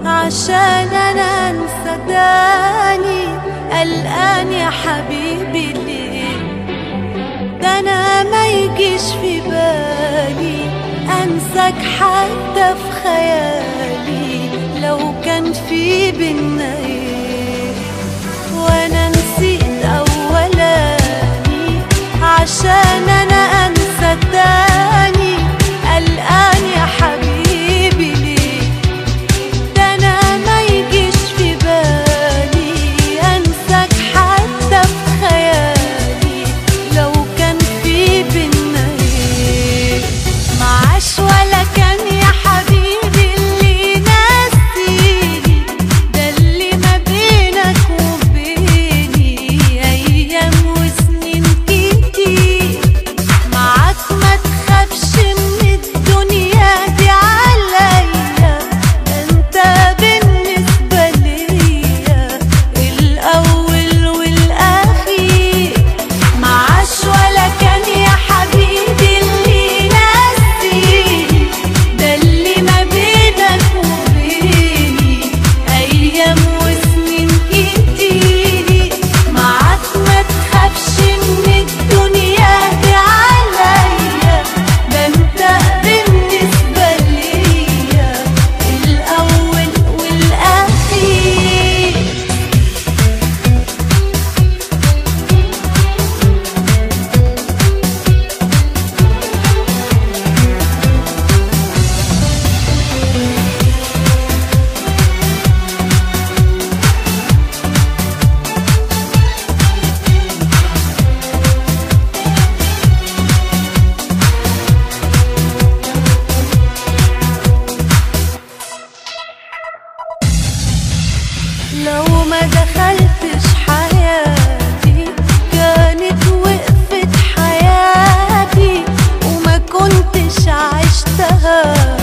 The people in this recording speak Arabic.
عشان انا انسى تاني قلقان يا حبيبي ليه؟ ده انا ما يجيش في بالي انساك حتى في خيالي لو كان في بينا ايه. وانا نسيت اولاني عشان انا انسى تاني قلقان يا حبيبي ليه؟ لو ما دخلتش حياتي كانت وقفت حياتي وما كنتش عشتها.